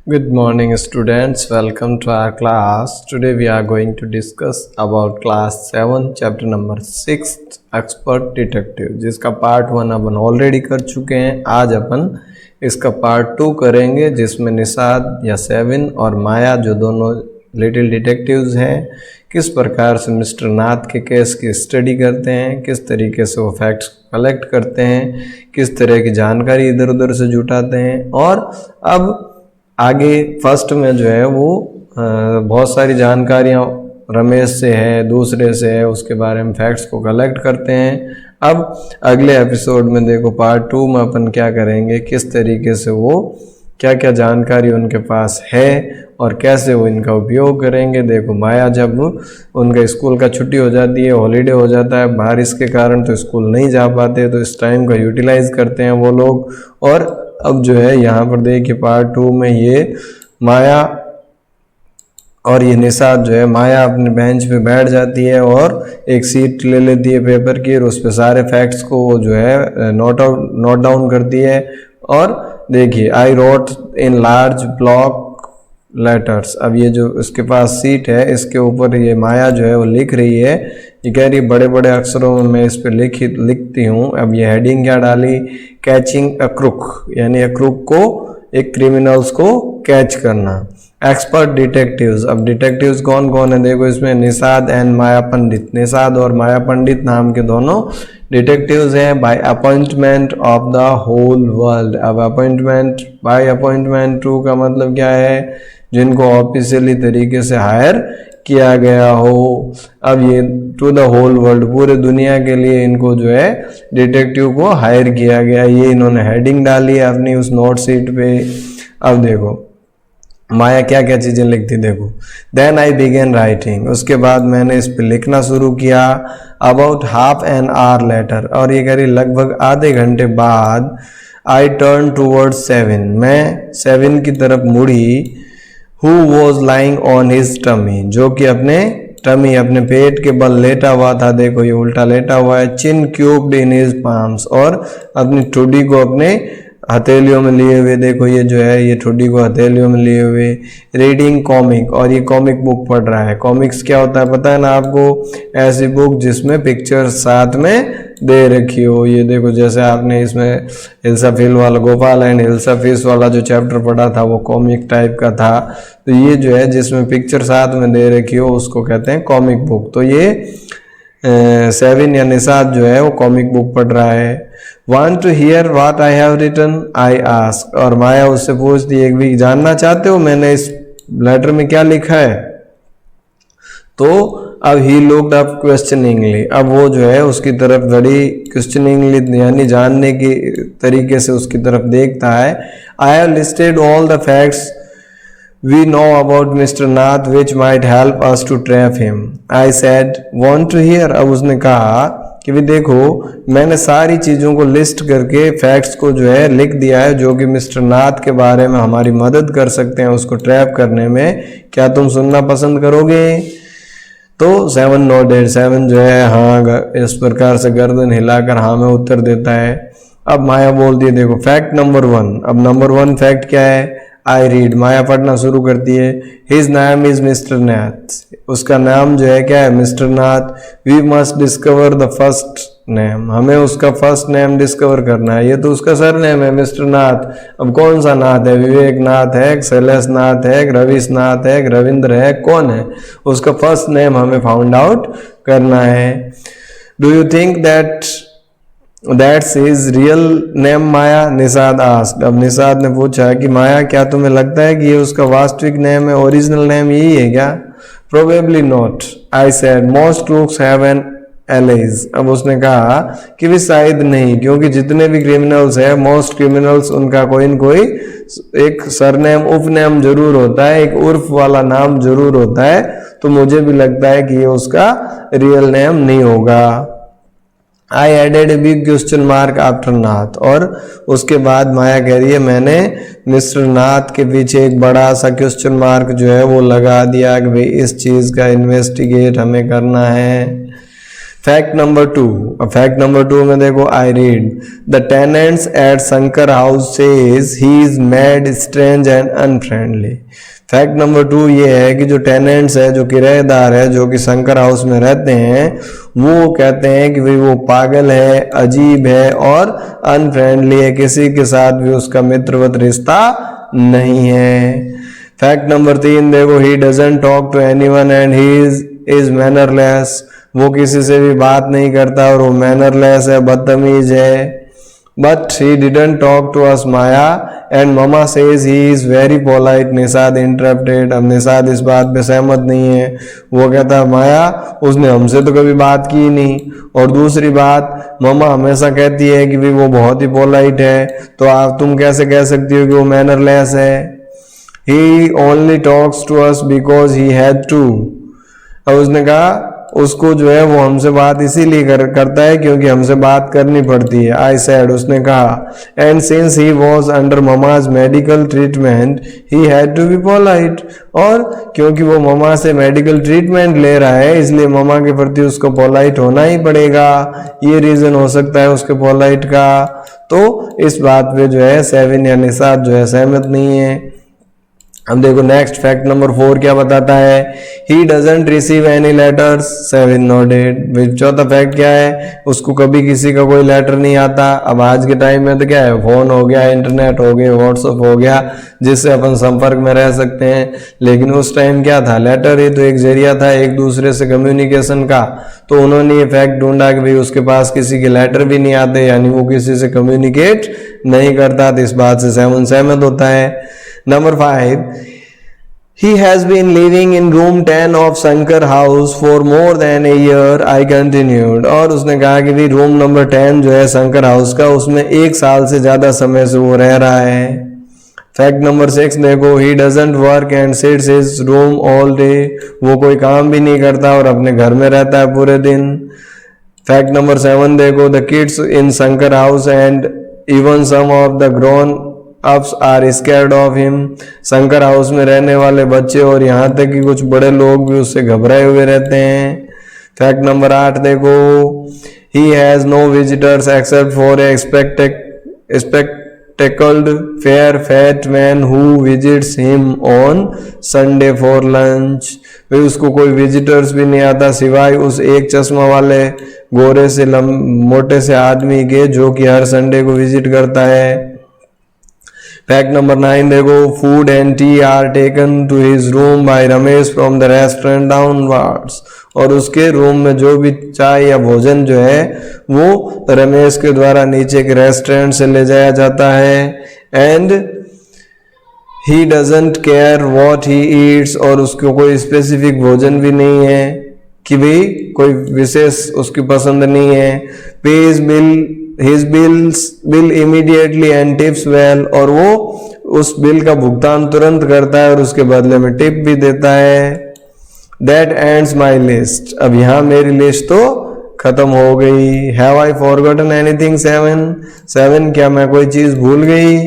Good morning students, welcome to our class. Today we are going to discuss about class 7 chapter number 6 expert detective, जिसका part 1 अपन already कर चुके हैं। आज अपन इसका part 2 करेंगे, जिसमें निषाद या सेविन और माया जो दोनों लिटिल डिटेक्टिव्स हैं किस प्रकार से मिस्टर नाथ के केस की स्टडी करते हैं, किस तरीके से वो फैक्ट्स कलेक्ट करते हैं, किस तरह की जानकारी इधर उधर से जुटाते हैं। और अब आगे फर्स्ट में जो है वो बहुत सारी जानकारियाँ रमेश से है, दूसरे से है, उसके बारे में फैक्ट्स को कलेक्ट करते हैं। अब अगले एपिसोड में देखो पार्ट 2 में अपन क्या करेंगे, किस तरीके से वो क्या क्या जानकारी उनके पास है और कैसे वो इनका उपयोग करेंगे। देखो माया जब उनका स्कूल का छुट्टी हो जाती है, हॉलीडे हो जाता है, बारिश के कारण तो स्कूल नहीं जा पाते, तो इस टाइम का यूटिलाइज करते हैं वो लोग। और अब जो है यहाँ पर देखिए पार्ट 2 में ये माया और ये निषाद जो है, माया अपने बेंच पे बैठ जाती है और एक सीट ले लेती है पेपर की और उस पर सारे फैक्ट्स को वो जो है नोट डाउन करती है। और देखिए I wrote in large block letters. अब ये जो इसके पास सीट है, इसके ऊपर ये माया जो है वो लिख रही है, ये कह रही बड़े बड़े अक्षरों में मैं इस पर लिखती हूँ। अब ये हेडिंग क्या डाली, कैचिंग अ क्रुक, यानी क्रुक को, एक क्रिमिनल्स को कैच करना। एक्सपर्ट डिटेक्टिव्स, अब डिटेक्टिव्स कौन कौन है देखो इसमें, निषाद एंड माया पंडित। निषाद और माया पंडित नाम के दोनों डिटेक्टिव्स हैं। By appointment of the whole world. अब अपॉइंटमेंट, बाय अपॉइंटमेंट टू का मतलब क्या है, जिनको ऑफिशियली तरीके से हायर किया गया हो। अब ये टू द होल वर्ल्ड, पूरे दुनिया के लिए इनको जो है डिटेक्टिव को हायर किया गया, ये इन्होंने हेडिंग डाली है अपनी उस नोट शीट पे। अब देखो माया क्या क्या चीज़ें लिखती, देखो देन आई बिगेन राइटिंग, उसके बाद मैंने इस पे लिखना शुरू किया। About half an hour later, और ये करीब लगभग आधे घंटे बाद, आई टर्न टूवर्ड्स सेवन, मैं सेवन की तरफ मुड़ी। Who was lying on his tummy, जो कि अपने टमी, अपने पेट के बल लेटा हुआ था। देखो ये उल्टा लेटा हुआ है। चिन क्यूब्ड इन हिज पाम्स, और अपनी ठुड्डी को अपने हथेलियों में लिए हुए। देखो ये जो है ये ठुड्डी को हथेलियों में लिए हुए। रीडिंग कॉमिक, और ये कॉमिक बुक पढ़ रहा है। कॉमिक्स क्या होता है पता है ना आपको, ऐसी बुक जिसमें पिक्चर साथ में दे रखी हो। ये देखो जैसे आपने इसमें हिल्सा फिल वाला, गोपाल एंड हिल्सा फिश वाला जो चैप्टर पढ़ा था वो कॉमिक टाइप का था। तो ये जो है जिसमें पिक्चर साथ में दे रखी हो उसको कहते हैं कॉमिक बुक। तो ये सेविन या निषाद जो है वो कॉमिक बुक पढ़ रहा है। Want to hear what I have written? I ask, और माया उससे पूछती है, एक भी जानना चाहते हो मैंने इस लेटर में क्या लिखा है। तो अब ही लुक्ड अप क्वेश्चनिंगली, अब वो जो है उसकी तरफ बड़ी क्वेश्चनिंगली यानी जानने की तरीके से उसकी तरफ देखता है। I have listed all the facts we know about mister Nath which might help us to trap him. I said want to hear, अब उसने कहा कि भी देखो मैंने सारी चीज़ों को लिस्ट करके फैक्ट्स को जो है लिख दिया है जो कि मिस्टर नाथ के बारे में हमारी मदद कर सकते हैं उसको ट्रैप करने में, क्या तुम सुनना पसंद करोगे। तो सेवन नोडेड, सेवन जो है हाँ इस प्रकार से गर्दन हिलाकर हाँ में उत्तर देता है। अब माया बोलती है देखो फैक्ट नंबर 1, अब नंबर 1 फैक्ट क्या है, आई रीड, माया पढ़ना शुरू करती है। His name is mister Nath, उसका नाम जो है क्या है mister Nath. We must discover the first name, हमें उसका फर्स्ट नेम डिस्कवर करना है। ये तो उसका सर नेम है मिस्टर नाथ, अब कौन सा नाथ है, विवेक नाथ है, शैलेश नाथ है, रवीश नाथ है, रविंद्र है, कौन है, उसका फर्स्ट नेम हमें फाउंड आउट करना है। Do you think that's his real name Maya, Nishad asked. अब निषाद ने पूछा कि माया क्या तुम्हें लगता है कि ये उसका वास्तविक नेम है, ओरिजिनल नेम यही है क्या। Probably not, I said most crooks have an alias. अब उसने कहा कि भी शायद नहीं, क्योंकि जितने भी क्रिमिनल्स है, मोस्ट क्रिमिनल्स उनका कोई न कोई एक सरनेम उपनेम जरूर होता है, एक उर्फ वाला नाम जरूर होता है। तो मुझे भी लगता है कि ये उसका रियल नेम नहीं होगा। I added a big question mark after Nath, और उसके बाद माया कह रही है मैंने मिस्टर नाथ के पीछे एक बड़ा सा क्वेश्चन मार्क जो है वो लगा दिया कि भाई इस चीज़ का इन्वेस्टिगेट हमें करना है। फैक्ट नंबर 2, फैक्ट नंबर 2 में देखो, I read the tenants at Shankar house says he is mad, strange and unfriendly. Fact number 2 ये है कि जो टेनेंट्स है, जो किराएदार है, जो कि शंकर हाउस में रहते हैं, वो कहते हैं कि भाई वो पागल है, अजीब है और अनफ्रेंडली है, किसी के साथ भी उसका मित्रवत रिश्ता नहीं है। फैक्ट नंबर 3 देखो, he doesn't talk to anyone and he is mannerless. वो किसी से भी बात नहीं करता और वो मैनरलेस है, बदतमीज है। But he didn't talk to us Maya and mama says he is very polite. Nishad interrupted. अब निषाद इस बात पे सहमत नहीं है। वो कहता है माया उसने हमसे तो कभी बात की नहीं, और दूसरी बात ममा हमेशा कहती है कि भी वो बहुत ही पोलाइट है, तो आप तुम कैसे कह सकती हो कि वो मैनरलेस है। He only talks to us because he had to. अब उसने कहा उसको जो है वो हमसे बात इसीलिए करता है क्योंकि हमसे बात करनी पड़ती है। आई सेड, उसने कहा, and since he was under mama's medical treatment he had to be polite. और क्योंकि वो ममा से मेडिकल ट्रीटमेंट ले रहा है इसलिए ममा के प्रति उसको पोलाइट होना ही पड़ेगा। ये रीजन हो सकता है उसके पोलाइट का। तो इस बात पे जो है सेविन या निषाद जो है सहमत नहीं है। अब देखो नेक्स्ट फैक्ट नंबर 4 क्या बताता है, he doesn't receive any letters, seven noted. चौथा फैक्ट क्या है, उसको कभी किसी का कोई लेटर नहीं आता। अब आज के टाइम में तो क्या है, फोन हो गया, इंटरनेट हो गया, व्हाट्सएप हो गया, जिससे अपन संपर्क में रह सकते हैं। लेकिन उस टाइम क्या था, लेटर ही तो एक जरिया था एक दूसरे से कम्युनिकेशन का। तो उन्होंने ये फैक्ट ढूंढा कि भाई उसके पास किसी के लेटर भी नहीं आते, यानी वो किसी से कम्युनिकेट नहीं करता। तो इस बात से सेवन सहमत होता है। Number 5, he has been living in room 10 of Shankar house for more than a year, I continued। और उसने कहा कि भी रूम नंबर 10 जो है शंकर हाउस का, उसमें 1 साल से ज्यादा समय से वो रह रहा है। फैक्ट नंबर 6 देखो, he doesn't work and sits his room all day। वो कोई काम भी नहीं करता और अपने घर में रहता है पूरे दिन। फैक्ट नंबर 7 देखो, the kids in Shankar house and even some of the grown ups are scared of him. Shankar house में रहने वाले बच्चे और यहाँ तक कि कुछ बड़े लोग भी उससे घबराए हुए रहते हैं। फैक्ट नंबर 8 देखो, he has no visitors except for a spectacled fair fat man who visits him on Sunday for lunch। भाई उसको कोई विजिटर्स भी नहीं आता सिवाय उस एक चश्मा वाले गोरे से मोटे से आदमी के, जो कि हर संडे को विजिट करता है। फैक्ट नंबर 9 देखो, food and tea are taken to his room by Ramesh from the restaurant downwards. और उसके रूम में जो भी चाय या भोजन जो है वो रमेश के द्वारा नीचे के रेस्टोरेंट से ले जाया जाता है। And he doesn't care what he eats. और उसको कोई स्पेसिफिक भोजन भी नहीं है कि भाई कोई विशेष उसकी पसंद नहीं है। Page bill His bill immediately and tips well। और वो उस बिल का भुगतान तुरंत करता है और उसके बदले में टिप भी देता है। That ends my list। अब यहाँ मेरी लिस्ट तो खत्म हो गई। Have I forgotten anything 7? क्या मैं कोई चीज भूल गई?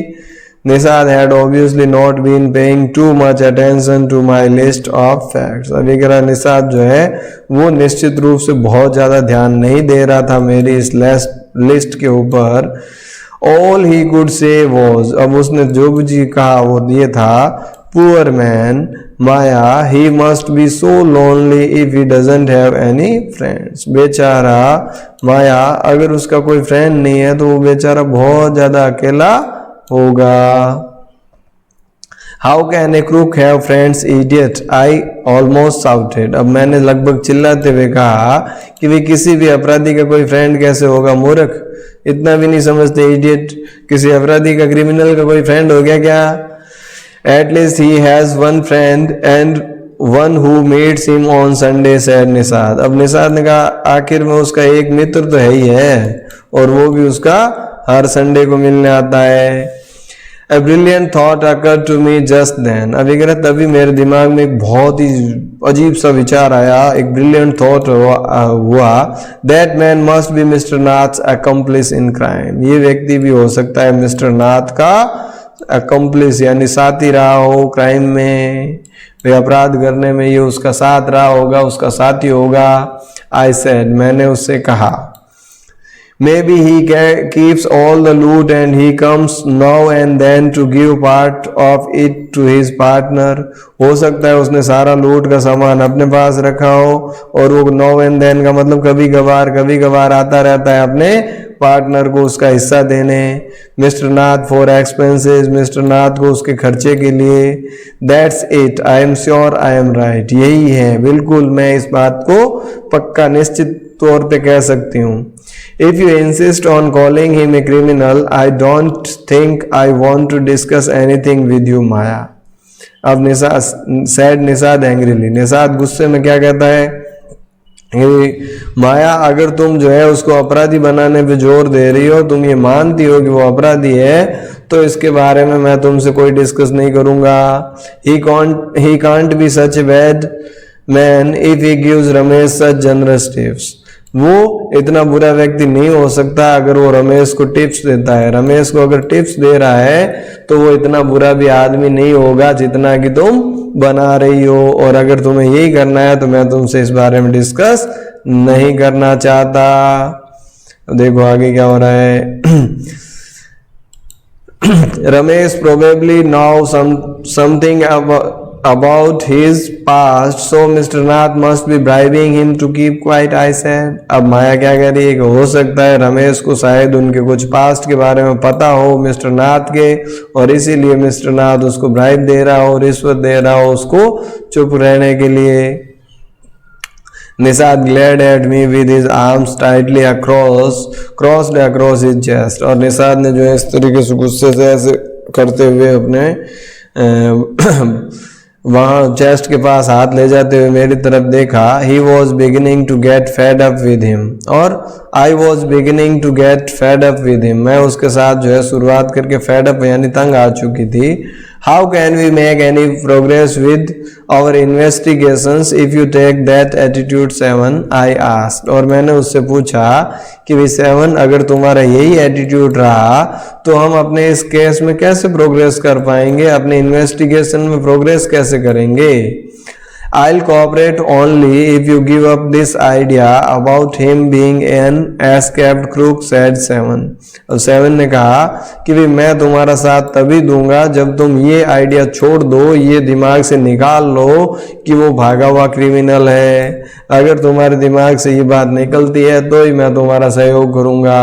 Nishad had obviously not been paying too much attention to my list of facts। अभी कह रहा निषाद जो है वो निश्चित रूप से बहुत ज्यादा ध्यान नहीं दे रहा था मेरी इस लिस्ट के ऊपर। All he could say was, अब उसने जो भी कहा वो ये था, poor man Maya, he must be so lonely if he doesn't have any friends। बेचारा माया, अगर उसका कोई फ्रेंड नहीं है तो वो बेचारा बहुत ज्यादा अकेला होगा। How can a crook have friends, idiot? I almost shouted। अब मैंने लगभग चिल्लाते हुए कहा कि वे किसी भी अपराधी का कोई फ्रेंड कैसे होगा, मूर्ख, इतना भी नहीं समझते, इडियट। किसी अपराधी का, क्रिमिनल का कोई फ्रेंड हो गया क्या? At least he has one friend and one who meets him on Sunday, said Nishad. अब निषाद ने कहा आखिर में उसका एक मित्र तो है ही है और वो भी उसका हर संडे को मिलने आता है। A brilliant thought occurred to me just then। अभी कह रहा तभी मेरे दिमाग में एक बहुत ही अजीब सा विचार आया, एक ब्रिलियंट थॉट हुआ। That man must be Mr. Nath's accomplice in crime। ये व्यक्ति भी हो सकता है मिस्टर नाथ का accomplice यानी साथी रहा हो क्राइम में। वे अपराध करने में ये उसका साथ रहा होगा, उसका साथी होगा। I said, मैंने उससे कहा, maybe he keeps all the loot and he comes now and then to give part of it to his partner. हो सकता है उसने सारा लूट का सामान अपने पास रखा हो और वो now and then का मतलब कभी कभार आता रहता है अपने पार्टनर को उसका हिस्सा देने। Mister Nath for expenses, mister Nath को उसके खर्चे के लिए। That's it, I am sure I am right, यही है बिल्कुल, मैं इस बात को पक्का निश्चित तौर पे कह सकती हूँ। If you insist on calling him a criminal, I don't think I want to discuss anything with you, Maya. अब निषाद एंग्रीली, निषाद गुस्से में क्या कहता है कि माया, अगर तुम जो है उसको अपराधी बनाने पे जोर दे रही हो, तुम ये मानती हो कि वो अपराधी है, तो इसके बारे में मैं तुमसे कोई डिस्कस नहीं करूंगा। He can't be such a bad man if he gives Ramesh such generous tips. वो इतना बुरा व्यक्ति नहीं हो सकता अगर वो रमेश को टिप्स देता है। रमेश को अगर टिप्स दे रहा है तो वो इतना बुरा भी आदमी नहीं होगा जितना कि तुम बना रही हो, और अगर तुम्हें यही करना है तो मैं तुमसे इस बारे में डिस्कस नहीं करना चाहता। देखो आगे क्या हो रहा है। Ramesh probably now something about his past, so Mr. Nath must be bribing him to keep quiet, I said. अब माया क्या कह रही है कि हो सकता है रमेश को शायद उनके कुछ पास्ट के बारे में पता हो मिस्टर नाथ के, और इसीलिए मिस्टर नाथ उसको ब्राइब दे रहा हो, रिश्वत दे रहा हो उसको चुप रहने के लिए। Nishad glared at me with his arms tightly crossed across his chest, और निषाद ने जो है इस तरीके से गुस्से से ऐसे करते हुए अपने वहां चेस्ट के पास हाथ ले जाते हुए मेरी तरफ देखा। He was beginning to get fed up with him, और I was beginning to get fed up with him, मैं उसके साथ जो है शुरुआत करके fed up यानी तंग आ चुकी थी। How can we make any progress with our investigations if you take that attitude, Seven? I asked, और मैंने उससे पूछा कि भी सेवन, अगर तुम्हारा यही एटीट्यूड रहा तो हम अपने इस केस में कैसे प्रोग्रेस कर पाएंगे, अपने इन्वेस्टिगेशन में प्रोग्रेस कैसे करेंगे। I'll cooperate only if you give up this idea about him being an escaped crook, said Seven. और सेवन ने कहा कि भी मैं तुम्हारा साथ तभी दूंगा जब तुम ये आइडिया छोड़ दो, ये दिमाग से निकाल लो कि वो भागा हुआ क्रिमिनल है। अगर तुम्हारे दिमाग से ये बात निकलती है तो ही मैं तुम्हारा सहयोग करूंगा।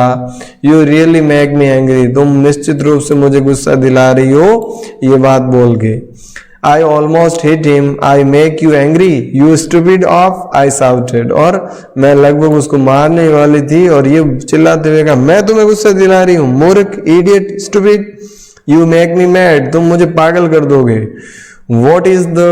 You really make me angry, तुम निश्चित रूप से मुझे गुस्सा दिला रही हो ये बात बोल के। I almost hit him. I make you angry, you stupid oaf, I shouted. और मैं लगभग उसको मारने वाली थी और ये चिल्लाते हुए कहा, मैं तुम्हें गुस्सा दिला रही हूँ, मूर्ख, idiot, stupid, you make me mad, तुम मुझे पागल कर दोगे। What is the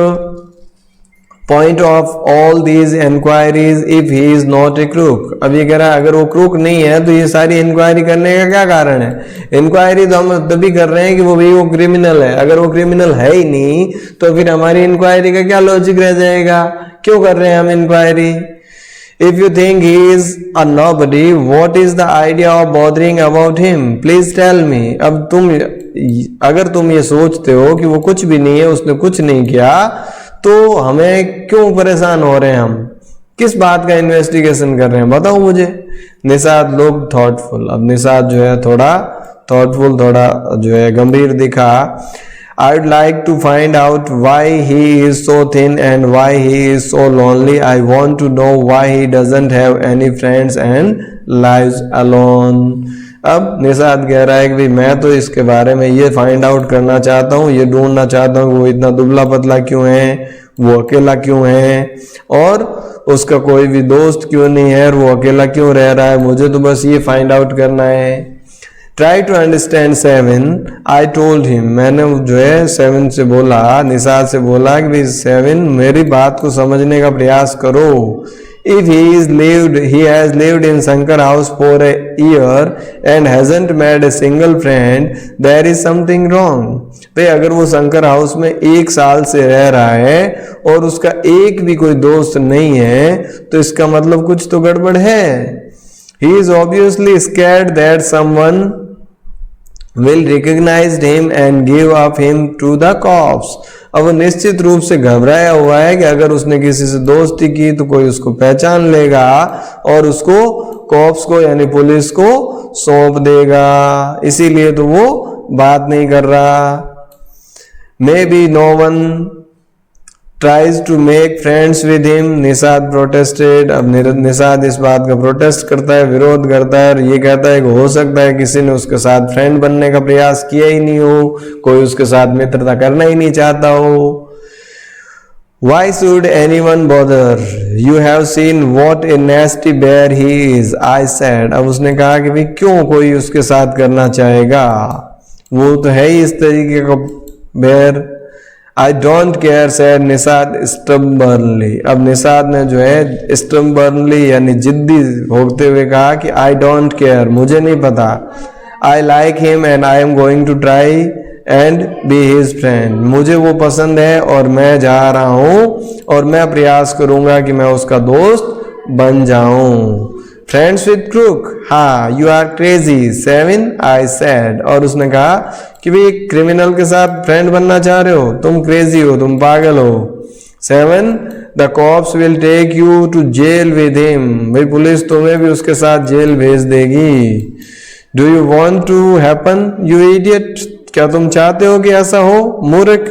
point of all these enquiries if he is not a crook? अब ये कह रहा है अगर वो क्रूक नहीं है तो ये सारी इंक्वायरी करने का क्या कारण है। इंक्वायरी तो हम तभी कर रहे हैं कि वो क्रिमिनल है, अगर वो क्रिमिनल है ही नहीं तो फिर हमारी इंक्वायरी का क्या लॉजिक रह जाएगा, क्यों कर रहे हैं हम inquiry. If you think he is a nobody, what is the idea of bothering about him? Please tell me. अब अगर तुम ये सोचते हो कि वो कुछ भी नहीं है, उसने कुछ नहीं किया, तो हमें क्यों परेशान हो रहे हैं, हम किस बात का इन्वेस्टिगेशन कर रहे हैं, बताओ मुझे। निषाद लोग थॉटफुल, अब निषाद जो है थोड़ा थॉटफुल, थोड़ा जो है गंभीर दिखा। I'd like to find out why he is so thin and why he is so lonely. I want to know why he doesn't have any friends and lives alone. अब निषाद कह रहा है कि भाई मैं तो इसके बारे में ये फाइंड आउट करना चाहता हूँ, ये ढूंढना चाहता हूँ कि वो इतना दुबला पतला क्यों है, वो अकेला क्यों है, और उसका कोई भी दोस्त क्यों नहीं है, और वो अकेला क्यों रह रहा है। मुझे तो बस ये फाइंड आउट करना है। Try to understand Seven, I told him. मैंने जो है सेवन से बोला, निषाद से बोला कि भाई सेवन मेरी बात को समझने का प्रयास करो। If he has lived in Shankar house for a year and hasn't made a single friend, there is something wrong. भाई अगर वो शंकर हाउस में 1 साल से रह रहा है और उसका एक भी कोई दोस्त नहीं है तो इसका मतलब कुछ तो गड़बड़ है। He is obviously scared that someone will recognize him and give up him to the cops। अब वो निश्चित रूप से घबराया हुआ है कि अगर उसने किसी से दोस्ती की तो कोई उसको पहचान लेगा और उसको कॉप्स को यानी पुलिस को सौंप देगा, इसीलिए तो वो बात नहीं कर रहा। Maybe no one tries to make friends with him, Nishad protested। अब निषाद इस बात का प्रोटेस्ट करता है, विरोध करता है और ये कहता है कि हो सकता है किसी ने उसके साथ फ्रेंड बनने का प्रयास किया ही नहीं हो, कोई उसके साथ मित्रता करना ही नहीं चाहता हो। Why should anyone bother? You have seen what a nasty bear he is, I said। अब उसने कहा कि भाई क्यों कोई उसके साथ करना चाहेगा, वो तो है ही इस तरीके का बेर। I don't care, said Nishad stubbornly। अब निषाद ने जो है stubbornly यानी जिद्दी होते हुए कहा कि I don't care, मुझे नहीं पता। I like him and I am going to try and be his friend। मुझे वो पसंद है और मैं जा रहा हूँ और मैं प्रयास करूंगा कि मैं उसका दोस्त बन जाऊं। फ्रेंड्स विद क्रूक, हाँ you are crazy 7, I said। और उसने कहा कि भाई क्रिमिनल के साथ फ्रेंड बनना चाह रहे हो, तुम क्रेजी हो, तुम पागल हो। 7, the cops will take you to jail with him. भाई पुलिस तुम्हें भी उसके साथ जेल भेज देगी। Do you want to happen you idiot, क्या तुम चाहते हो कि ऐसा हो मूर्ख।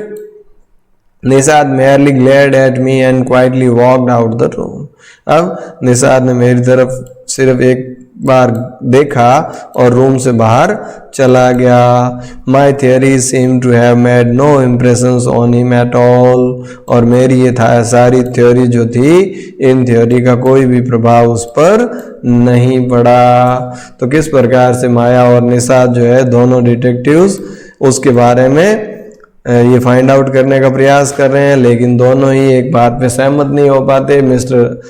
Nishad merely glared at me and quietly walked out the room। अब निषाद ने मेरी तरफ सिर्फ एक बार देखा और रूम से बाहर चला गया। My theories seem to have made no impressions on him at all। और मेरी ये था सारी थ्योरी जो थी, इन थ्योरी का कोई भी प्रभाव उस पर नहीं पड़ा। तो किस प्रकार से माया और निषाद जो है दोनों डिटेक्टिव्स उसके बारे में ये फाइंड आउट करने का प्रयास कर रहे हैं, लेकिन दोनों ही एक बात पे सहमत नहीं हो पाते। मिस्टर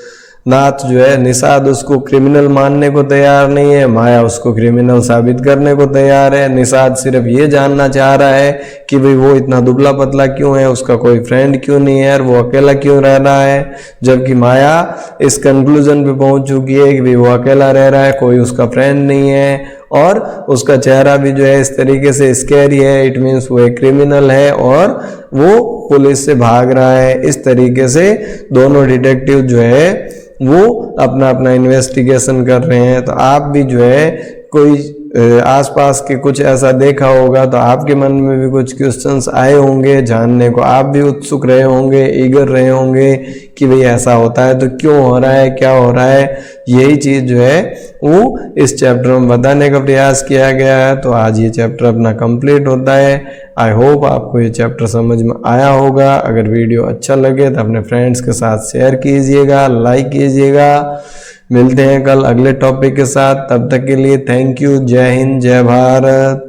नाथ जो है निषाद उसको क्रिमिनल मानने को तैयार नहीं है, माया उसको क्रिमिनल साबित करने को तैयार है। निषाद सिर्फ ये जानना चाह रहा है कि भाई वो इतना दुबला पतला क्यों है, उसका कोई फ्रेंड क्यों नहीं है और वो अकेला क्यों रह रहा है, जबकि माया इस कंक्लूजन पे पहुंच चुकी है कि भाई वो अकेला रह रहा है, कोई उसका फ्रेंड नहीं है और उसका चेहरा भी जो है इस तरीके से स्कैरी है, इट मीन्स वो एक क्रिमिनल है और वो पुलिस से भाग रहा है। इस तरीके से दोनों डिटेक्टिव जो है वो अपना अपना इन्वेस्टिगेशन कर रहे हैं। तो आप भी जो है कोई आसपास के कुछ ऐसा देखा होगा तो आपके मन में भी कुछ क्वेश्चंस आए होंगे जानने को, आप भी उत्सुक रहे होंगे, ईगर रहे होंगे कि भाई ऐसा होता है तो क्यों हो रहा है, क्या हो रहा है। यही चीज़ जो है वो इस चैप्टर में बताने का प्रयास किया गया है। तो आज ये चैप्टर अपना कंप्लीट होता है। आई होप आपको ये चैप्टर समझ में आया होगा। अगर वीडियो अच्छा लगे तो अपने फ्रेंड्स के साथ शेयर कीजिएगा, लाइक कीजिएगा। मिलते हैं कल अगले टॉपिक के साथ, तब तक के लिए थैंक यू। जय हिंद, जय भारत।